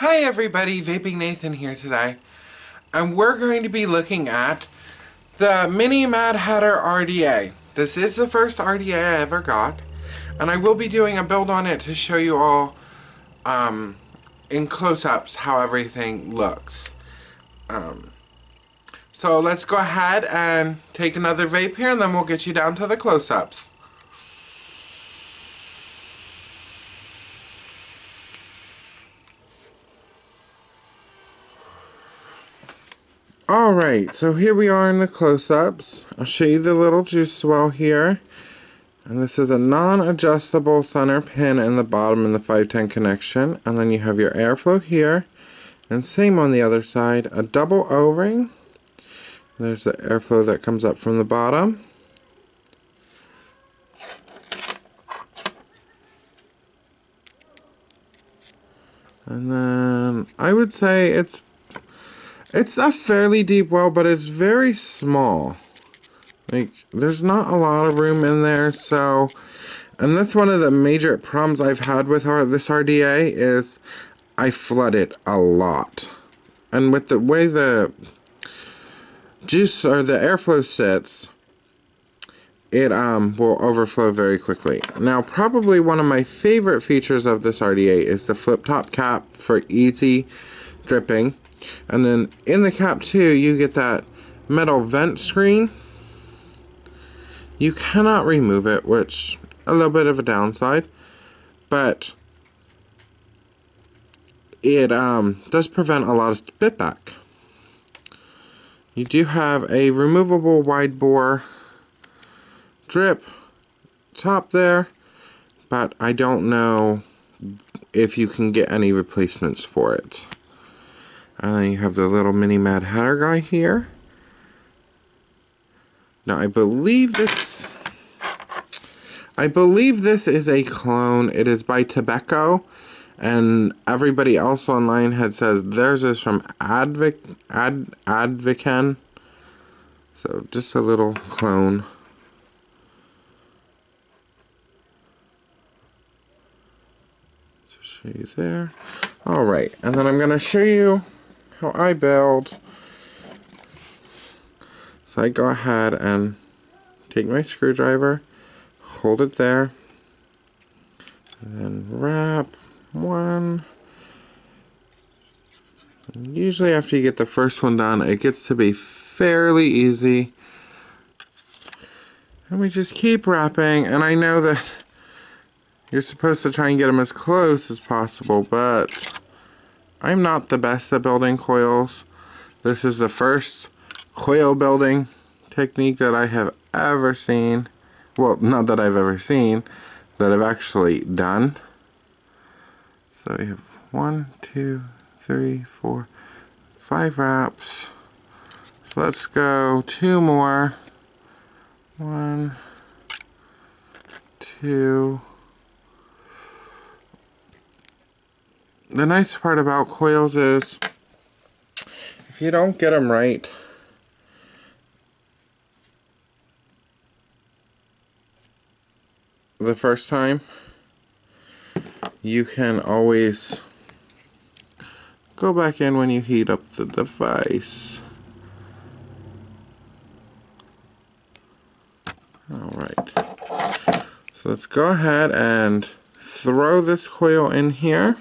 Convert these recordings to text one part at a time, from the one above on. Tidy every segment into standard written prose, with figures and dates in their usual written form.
Hi everybody, Vaping Nathan here today, and we're going to be looking at the MIni Mad Hatter RDA. This is the first RDA I ever got, and I will be doing a build on it to show you all in close-ups how everything looks. So let's go ahead and take another vape here, and then we'll get you down to the close-ups. Alright, so here we are in the close-ups. I'll show you the little juice swell here. And this is a non-adjustable center pin in the bottom in the 510 connection. And then you have your airflow here. And same on the other side, a double O-ring. There's the airflow that comes up from the bottom. And then I would say it's a fairly deep well, but it's very small. Like, there's not a lot of room in there, so... And that's one of the major problems I've had with this RDA, is I flood it a lot. And with the way the juice, or the airflow sits, it will overflow very quickly. Now, probably one of my favorite features of this RDA is the flip-top cap for easy dripping. And then in the cap too, you get that metal vent screen. You cannot remove it, which a little bit of a downside, but it does prevent a lot of spit back. You do have a removable wide bore drip top there, but I don't know if you can get any replacements for it. And then you have the little MIni Mad Hatter guy here. Now I believe this is a clone. It is by Tobacco, and everybody else online had said theirs is from Adviken. So just a little clone. So show you there. Alright, and then I'm going to show you how I build. So I go ahead and take my screwdriver, hold it there, and then wrap one. And usually after you get the first one done, it gets to be fairly easy. And we just keep wrapping, and I know that you're supposed to try and get them as close as possible, but I'm not the best at building coils. This is the first coil building technique that I have ever seen. Well, not that I've ever seen, that I've actually done. So we have 1, 2, 3, 4, 5 wraps. So let's go 2 more. 1, 2. The nice part about coils is, if you don't get them right, the first time, you can always go back in when you heat up the device. Alright, so let's go ahead and throw this coil in here.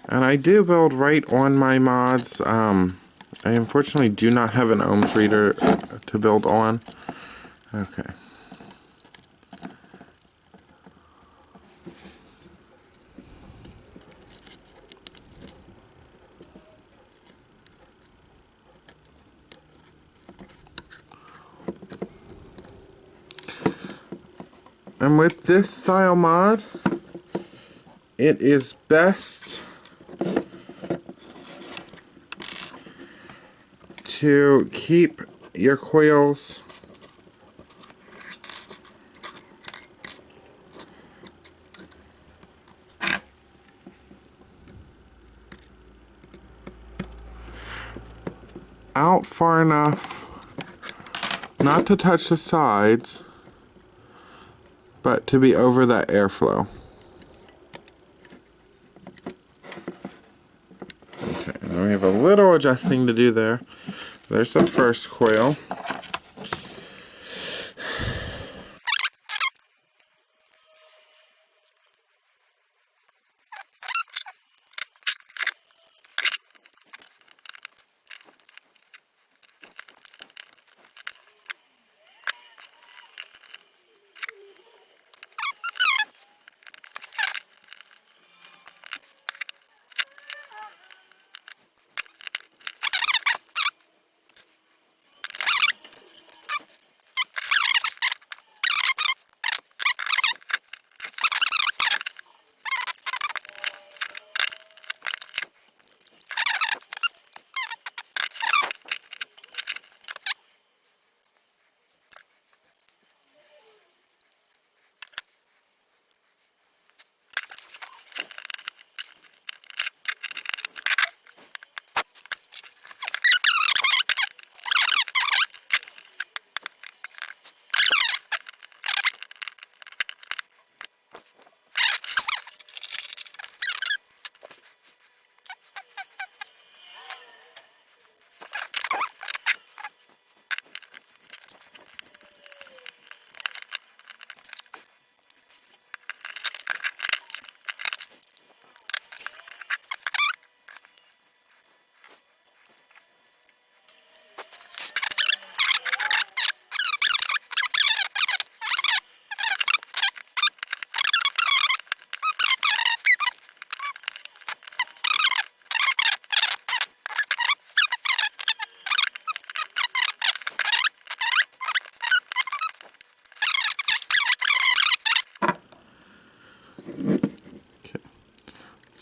And I do build right on my mods. I unfortunately do not have an ohms reader to build on. Okay. And with this style mod, it is best to keep your coils out far enough not to touch the sides, but to be over that airflow. And we have a little adjusting to do there. There's the first coil.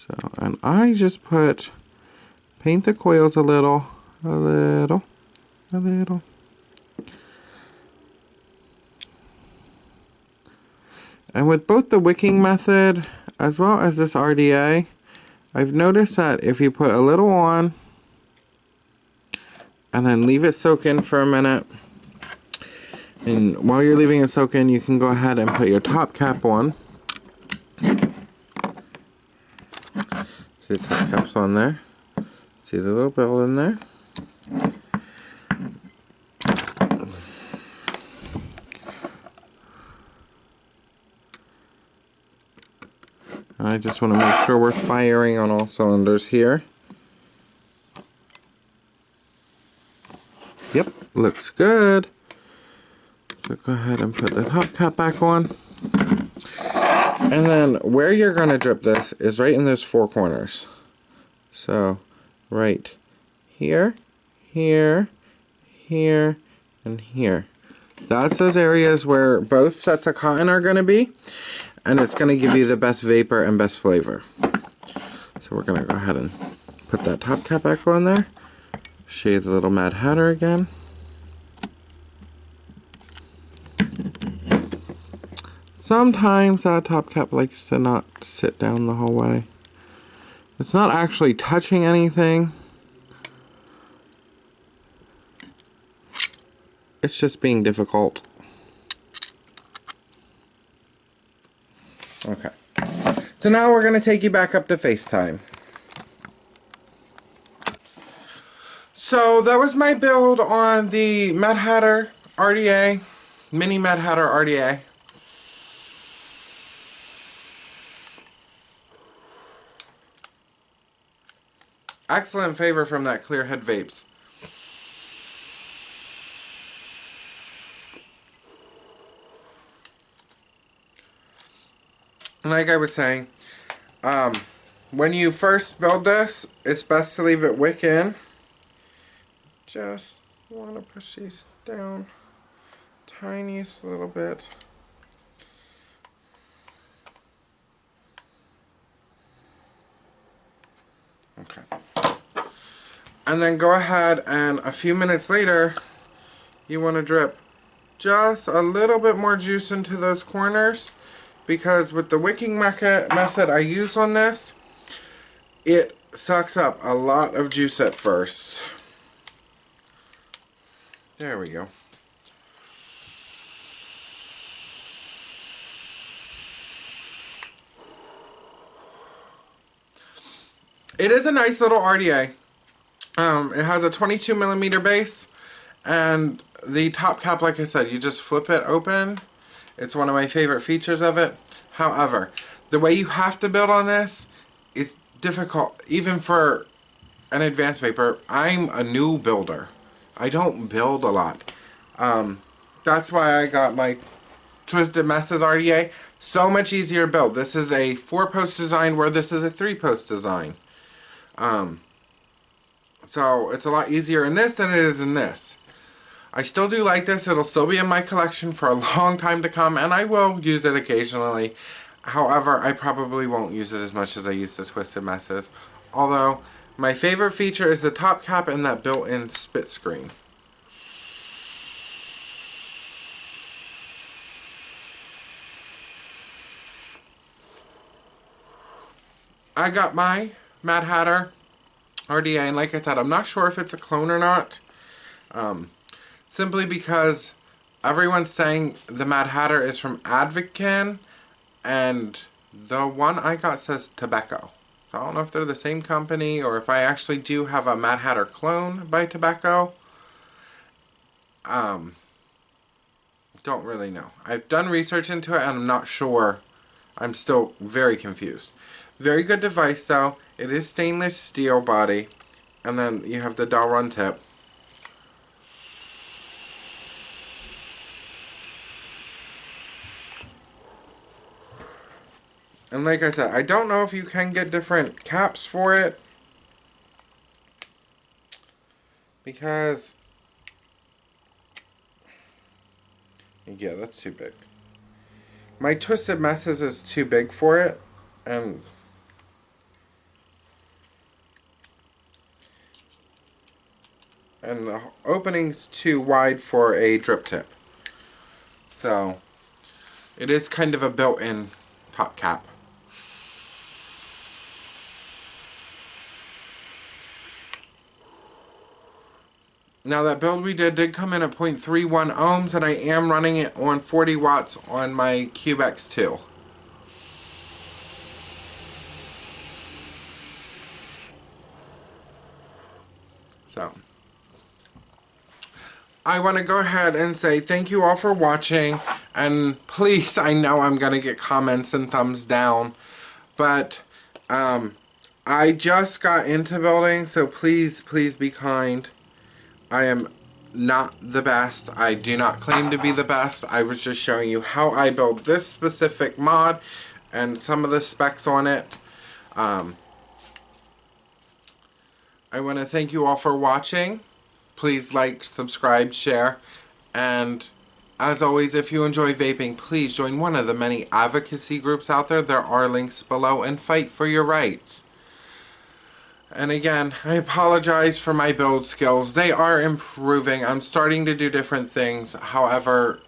So, and I just paint the coils a little. And with both the wicking method as well as this RDA, I've noticed that if you put a little on and then leave it soak in for a minute, and while you're leaving it soak in, you can go ahead and put your top cap on. See the top cap's on there. See the little bell in there. I just want to make sure we're firing on all cylinders here. Yep, looks good. So go ahead and put the top cap back on. And then where you're going to drip this is right in those four corners. So right here, here, here, and here. That's those areas where both sets of cotton are going to be. And it's going to give you the best vapor and best flavor. So we're going to go ahead and put that top cap back on there. Show you the little Mad Hatter again. Sometimes that top cap likes to not sit down the whole way. It's not actually touching anything. It's just being difficult. Okay. So now we're going to take you back up to FaceTime. So that was my build on the Mad Hatter RDA, MIni Mad Hatter RDA. Excellent flavor from that clear head vapes. Like I was saying, when you first build this, it's best to leave it wick in. Just want to push these down tiniest little bit. Okay. And then go ahead and a few minutes later, you want to drip just a little bit more juice into those corners, because with the wicking method I use on this, it sucks up a lot of juice at first. There we go. It is a nice little RDA. It has a 22mm base, and the top cap, like I said, you just flip it open. It's one of my favorite features of it. However, the way you have to build on this is difficult, even for an advanced vapor. I'm a new builder. I don't build a lot. That's why I got my Twisted Messes RDA. So much easier to build. This is a 4-post design where this is a 3-post design. So it's a lot easier in this than it is in this. I still do like this. It'll still be in my collection for a long time to come, and I will use it occasionally. However, I probably won't use it as much as I use the Twisted Messes. Although, my favorite feature is the top cap and that built-in spit screen. I got my Mad Hatter RDA, and like I said, I'm not sure if it's a clone or not. Simply because everyone's saying the Mad Hatter is from Advocan, and the one I got says Tobacco. So I don't know if they're the same company, or if I actually do have a Mad Hatter clone by Tobacco. Don't really know. I've done research into it, and I'm not sure. I'm still very confused. Very good device, though. It is stainless steel body, and then you have the Dalrun tip. And like I said, I don't know if you can get different caps for it, because, yeah, that's too big. My Twisted Messes is too big for it, and the opening's too wide for a drip tip. So, it is kind of a built-in top cap. Now that build we did come in at 0.31 ohms, and I am running it on 40 watts on my Cube X2. So, I want to go ahead and say thank you all for watching, and please, I know I'm going to get comments and thumbs down, but I just got into building, so please be kind. I am not the best. I do not claim to be the best. I was just showing you how I build this specific mod and some of the specs on it. I want to thank you all for watching. Please like, subscribe, share, and as always, if you enjoy vaping, please join one of the many advocacy groups out there. There are links below, and fight for your rights. And again, I apologize for my build skills. They are improving. I'm starting to do different things. However,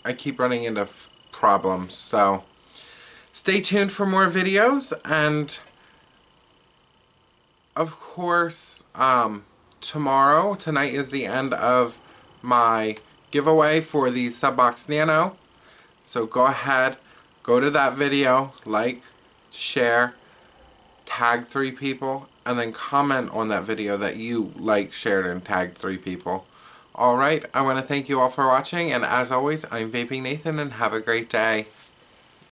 I keep running into problems. So, stay tuned for more videos. And, of course, tonight is the end of my giveaway for the Subbox Nano. So go ahead, go to that video, like, share, tag 3 people, and then comment on that video that you liked, shared, and tagged 3 people. Alright, I want to thank you all for watching, and as always, I'm Vaping Nathan, and have a great day.